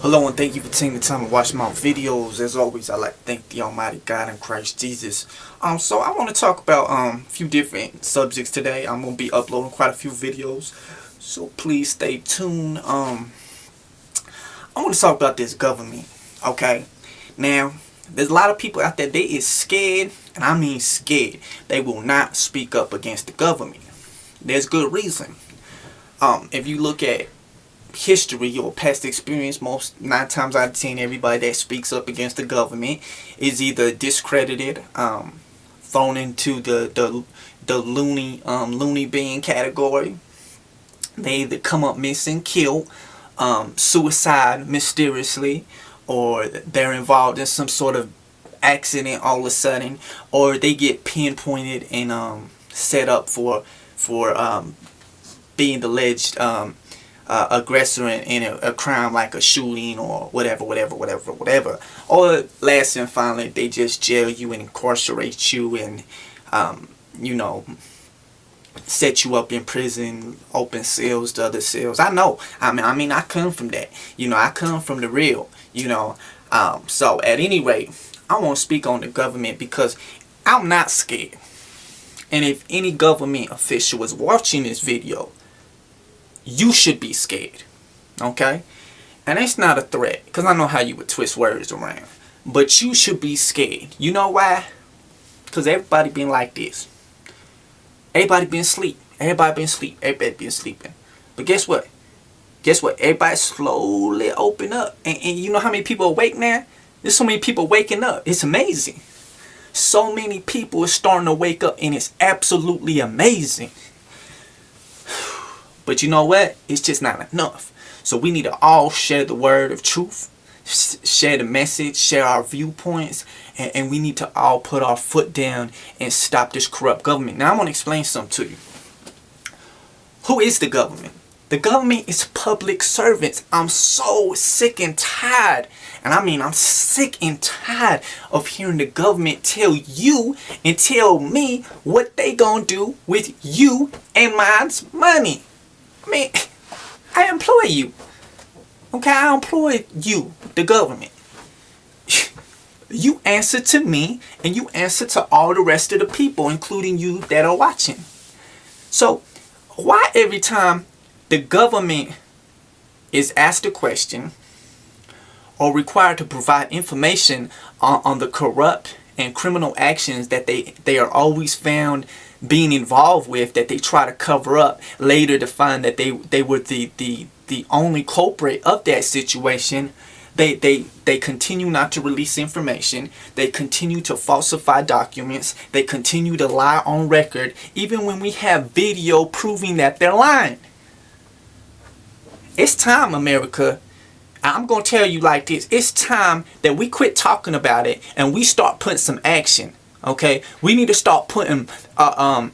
Hello and thank you for taking the time to watch my videos. As always, I like to thank the Almighty God in Christ Jesus. So I want to talk about a few different subjects today. I'm gonna be uploading quite a few videos, so please stay tuned. I want to talk about this government. Okay, now there's a lot of people out there. They is scared, and I mean scared. They will not speak up against the government. There's good reason. If you look at history or past experience, most 9 times out of 10 everybody that speaks up against the government is either discredited, thrown into the loony bin category. They either come up missing, killed, suicide mysteriously, or they're involved in some sort of accident all of a sudden, or they get pinpointed and set up for being the alleged aggressor in a crime like a shooting or whatever. Or last and finally, they just jail you and incarcerate you and set you up in prison, open cells to other cells. I know. I mean, I come from that. I come from the real. So at any rate, I want to speak on the government because I'm not scared. And if any government official is watching this video, you should be scared, okay? And it's not a threat, because I know how you would twist words around. But you should be scared. You know why? Because everybody been like this. Everybody been asleep. Everybody been asleep. Everybody been sleeping. But guess what? Everybody slowly open up. And you know how many people are awake now? There's so many people waking up. It's amazing. So many people are starting to wake up, and it's absolutely amazing. But you know what? It's just not enough. So we need to all share the word of truth, share the message, share our viewpoints, and we need to all put our foot down and stop this corrupt government. Now I want to explain something to you. Who is the government? The government is public servants. I'm so sick and tired. And I mean, I'm sick and tired of hearing the government tell you and tell me what they gonna do with you and mine's money. I mean, I employ you. Okay, I employ you, the government. You answer to me, and you answer to all the rest of the people, including you that are watching. So, why every time the government is asked a question or required to provide information on the corrupt and criminal actions that they are always found being involved with, that they try to cover up later to find that they were the only culprit of that situation, they continue not to release information, they continue to falsify documents, they continue to lie on record, even when we have video proving that they're lying. It's time, America. I'm going to tell you like this. It's time that we quit talking about it and we start putting some action. Okay? We need to start putting our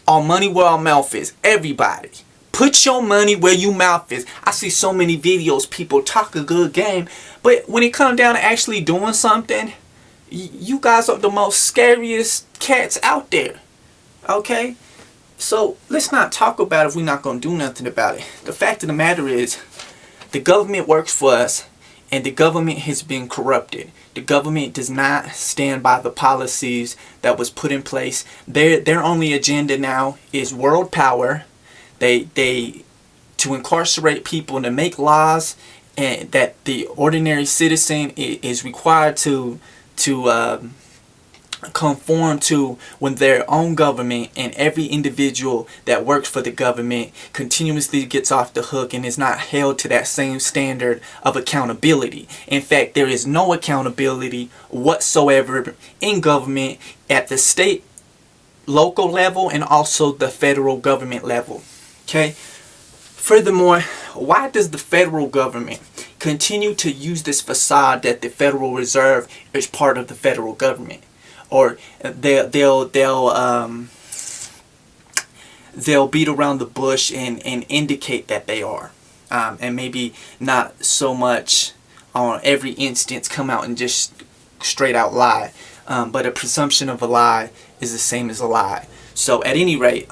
money where our mouth is. Everybody. Put your money where your mouth is. I see so many videos, people talk a good game, but when it comes down to actually doing something, you guys are the most scariest cats out there. Okay? So let's not talk about it if we're not going to do nothing about it. The fact of the matter is, the government works for us, and the government has been corrupted. The government does not stand by the policies that was put in place. Their only agenda now is world power. They to incarcerate people and to make laws and that the ordinary citizen is required to conform to when their own government, and every individual that works for the government continuously gets off the hook and is not held to that same standard of accountability. In fact, there is no accountability whatsoever in government at the state, local level, and also the federal government level. Okay? Furthermore, why does the federal government continue to use this facade that the Federal Reserve is part of the federal government? Or they'll beat around the bush and indicate that they are, and maybe not so much on every instance come out and just straight out lie, but a presumption of a lie is the same as a lie. So at any rate,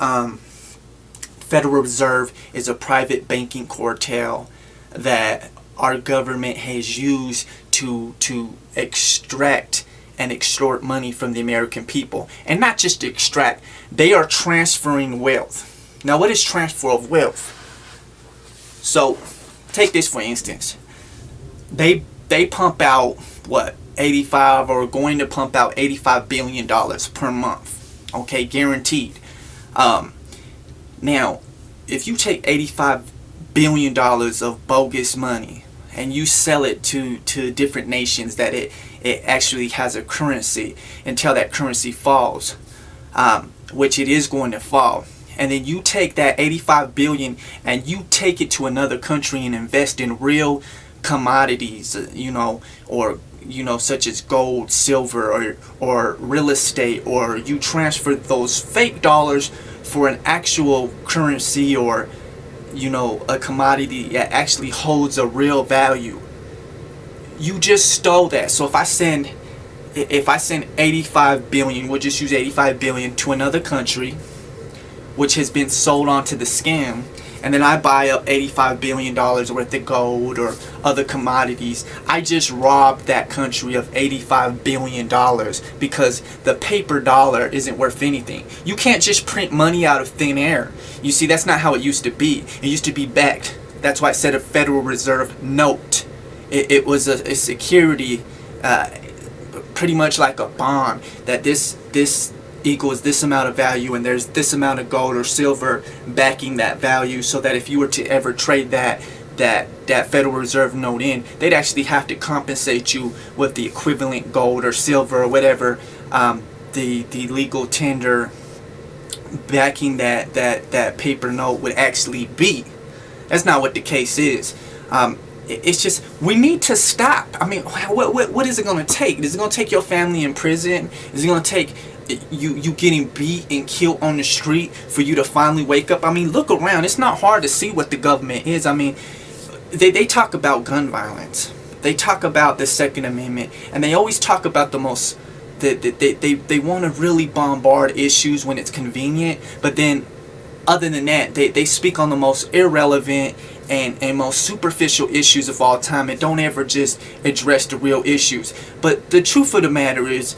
Federal Reserve is a private banking cartel that our government has used to extract and extort money from the American people. And not just to extract, they are transferring wealth. Now, what is transfer of wealth? So, take this for instance. They pump out, what, 85 or going to pump out $85 billion per month. Okay, guaranteed. Now, if you take $85 billion of bogus money and you sell it to different nations that it actually has a currency until that currency falls, which it is going to fall, and then you take that 85 billion and you take it to another country and invest in real commodities, or such as gold, silver, or real estate, or you transfer those fake dollars for an actual currency, or a commodity that actually holds a real value. You just stole that. So if I send 85 billion, we'll just use 85 billion to another country, which has been sold onto the scam, and then I buy up $85 billion worth of gold or other commodities, I just robbed that country of $85 billion because the paper dollar isn't worth anything. You can't just print money out of thin air. You see, that's not how it used to be. It used to be backed. That's why it said a Federal Reserve note. It was a security, pretty much like a bond, that this equals this amount of value, and there's this amount of gold or silver backing that value, so that if you were to ever trade that Federal Reserve note in, they'd actually have to compensate you with the equivalent gold or silver or whatever the legal tender backing that paper note would actually be. That's not what the case is. It's just, we need to stop. I mean, what is it going to take? Is it going to take your family in prison? Is it going to take you getting beat and killed on the street for you to finally wake up? I mean, look around. It's not hard to see what the government is. I mean, they talk about gun violence. They talk about the Second Amendment, and they always talk about the most, they want to really bombard issues when it's convenient, but then other than that, they speak on the most irrelevant and most superficial issues of all time, and don't ever just address the real issues. But the truth of the matter is,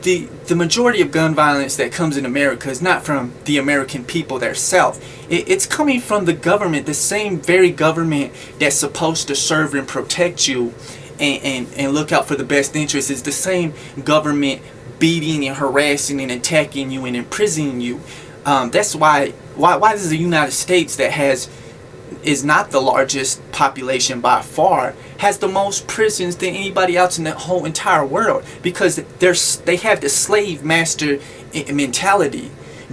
the majority of gun violence that comes in America is not from the American people themselves. It's coming from the government, the same very government that's supposed to serve and protect you and look out for the best interests. Is the same government beating and harassing and attacking you and imprisoning you. That's why does the United States, that is not the largest population by far, has the most prisons than anybody else in the whole entire world, because they have the slave master mentality.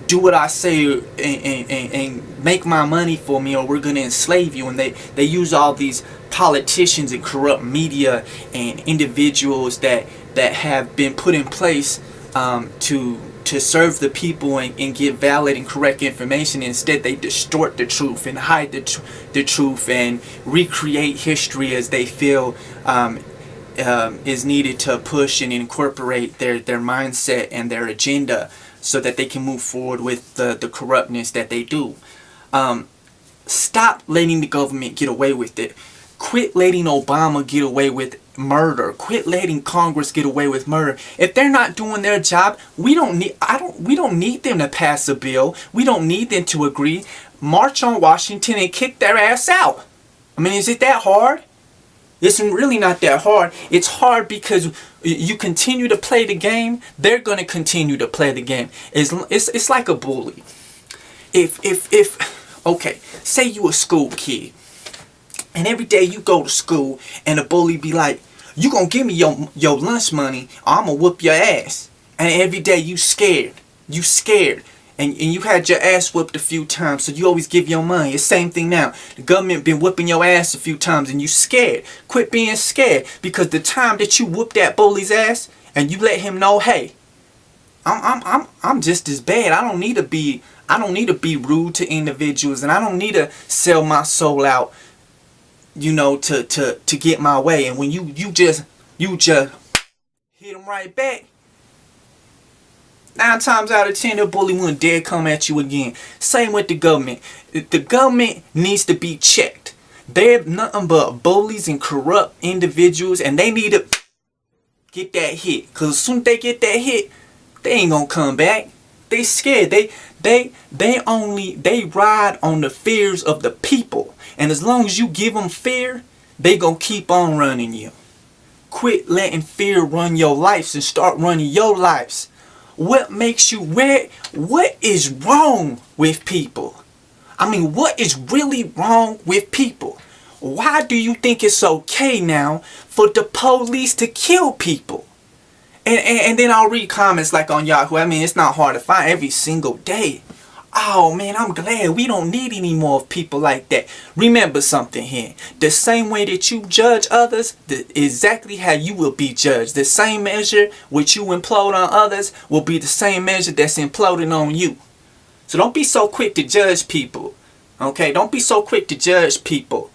Do what I say and make my money for me, or we're going to enslave you. And they use all these politicians and corrupt media and individuals that have been put in place to serve the people and give valid and correct information. Instead, they distort the truth and hide the truth and recreate history as they feel is needed to push and incorporate their mindset and their agenda, so that they can move forward with the corruptness that they do. Stop letting the government get away with it. Quit letting Obama get away with murder. Quit letting Congress get away with murder. If they're not doing their job, we don't need them to pass a bill. We don't need them to agree. March on Washington and kick their ass out. I mean, is it that hard? It's really not that hard. It's hard because you continue to play the game, they're going to continue to play the game. It's like a bully. Okay, say you a school kid, and every day you go to school and the bully be like, you gonna give me your lunch money or I'm gonna whoop your ass. And every day you scared. And you had your ass whooped a few times, so you always give your money. It's the same thing now. The government been whooping your ass a few times and you scared. Quit being scared, because the time that you whoop that bully's ass and you let him know, hey, I'm just as bad. I don't need to be rude to individuals, and I don't need to sell my soul out, to get my way. And when you just hit them right back, 9 times out of 10, the bully wouldn't dare come at you again. Same with the government. The government needs to be checked. They're nothing but bullies and corrupt individuals, and they need to get that hit. Because as soon as they get that hit, they ain't gonna come back. They scared. They ride on the fears of the people. And as long as you give them fear, they gonna keep on running you. Quit letting fear run your lives and start running your lives. What makes you what is wrong with people? I mean, what is really wrong with people? Why do you think it's okay now for the police to kill people? And then I'll read comments like on Yahoo. I mean, it's not hard to find every single day. Oh man, I'm glad we don't need any more of people like that. Remember something here. The same way that you judge others, exactly how you will be judged. The same measure which you implode on others will be the same measure that's imploding on you. So don't be so quick to judge people. Okay? Don't be so quick to judge people.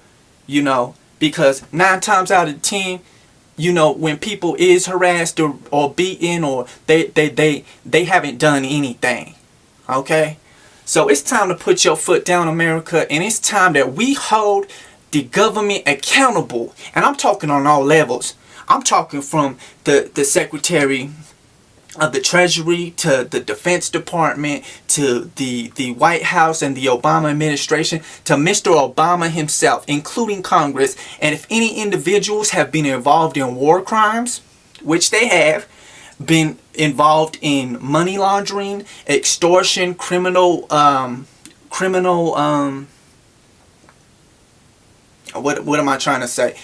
You know, because 9 times out of 10, you know, when people is harassed or beaten or they haven't done anything. Okay? So it's time to put your foot down, America, and it's time that we hold the government accountable. And I'm talking on all levels. I'm talking from the Secretary of the Treasury to the Defense Department to the White House and the Obama administration to Mr. Obama himself, including Congress. And if any individuals have been involved in war crimes, which they have, been involved in money laundering, extortion, criminal what am I trying to say?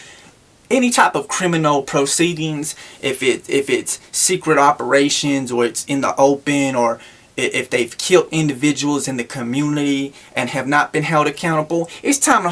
Any type of criminal proceedings, if it's secret operations or it's in the open, or if they've killed individuals in the community and have not been held accountable, it's time to